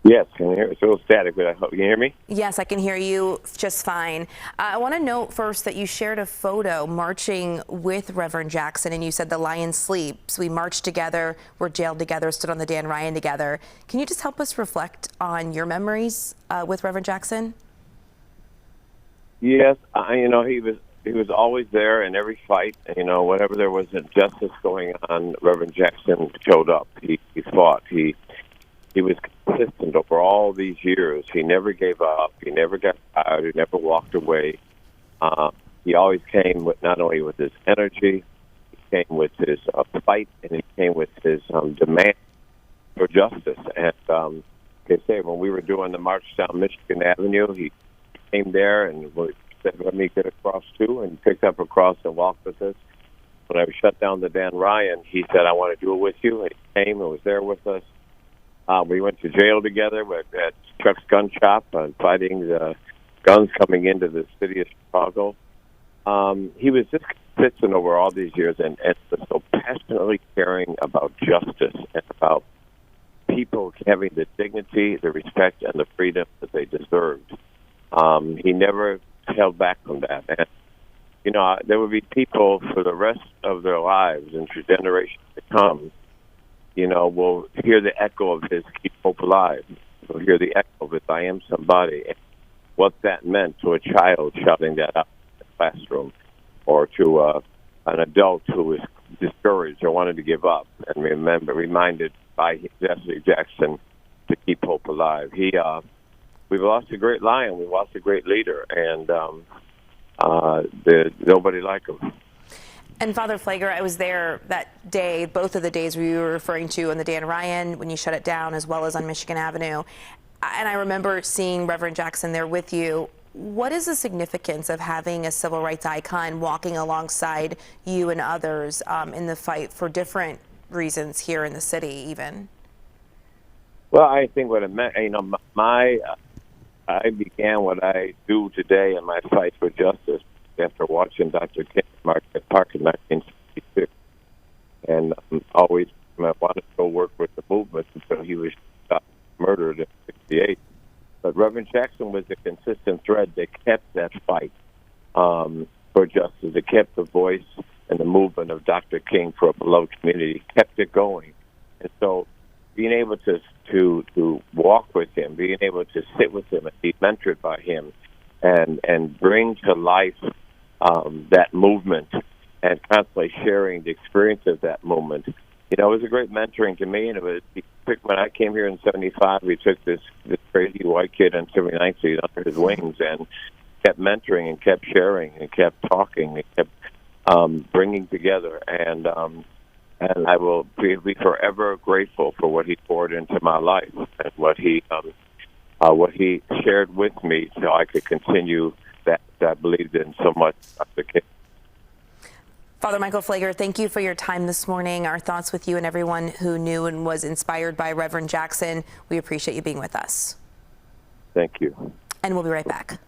Yes, can you hear? It's a little static, but I hope you can hear me. Yes, I can hear you just fine. I want to note first that you shared a photo marching with Reverend Jackson, and you said the lion sleeps. We marched together, were jailed together, stood on the Dan Ryan together. Can you just help us reflect on your memories with Reverend Jackson? Yes, he was always there in every fight. Whatever there was injustice going on, Reverend Jackson showed up. He fought. He was consistent over all these years. He never gave up. He never got tired. He never walked away. He always came with not only with his energy, he came with his fight, and he came with his demand for justice. And like I say, when we were doing the march down Michigan Avenue, he came there and said, "Let me get across too," and picked up a cross and walked with us. When I shut down the Dan Ryan, he said, "I want to do it with you." And he came and was there with us. We went to jail together at Chuck's gun shop fighting the guns coming into the city of Chicago. He was just consistent over all these years and was so passionately caring about justice and about people having the dignity, the respect, and the freedom that they deserved. He never held back from that. And, there would be people for the rest of their lives and for generations to come, will hear the echo of his "Keep Hope Alive." Will hear the echo of his "I Am Somebody." And what that meant to a child shouting that out in the classroom, or to an adult who was discouraged or wanted to give up, and reminded by Jesse Jackson to keep hope alive. We've lost a great lion. We've lost a great leader, and there's nobody like him. And Father Pfleger, I was there that day, both of the days we were referring to on the Dan Ryan when you shut it down, as well as on Michigan Avenue. And I remember seeing Reverend Jackson there with you. What is the significance of having a civil rights icon walking alongside you and others in the fight for different reasons here in the city, even? Well, I think what it meant, I began what I do today in my fight for justice after watching Dr. King march at Park in 1966. And always I wanted to go work with the movement until he was shot, murdered in 1968. But Reverend Jackson was a consistent thread that kept that fight for justice. It kept the voice and the movement of Dr. King for a beloved community, kept it going. And so being able to walk with him, being able to sit with him and be mentored by him and bring to life that movement and constantly sharing the experience of that moment, it was a great mentoring to me. And when I came here in '75, we took this crazy white kid on 79th Street under his wings and kept mentoring and kept sharing and kept talking and kept bringing together. And I will be forever grateful for what he poured into my life and what he shared with me, so I could continue that I believed in so much. Father Michael Pfleger, thank you for your time this morning. Our thoughts with you and everyone who knew and was inspired by Reverend Jackson. We appreciate you being with us. Thank you. And we'll be right back.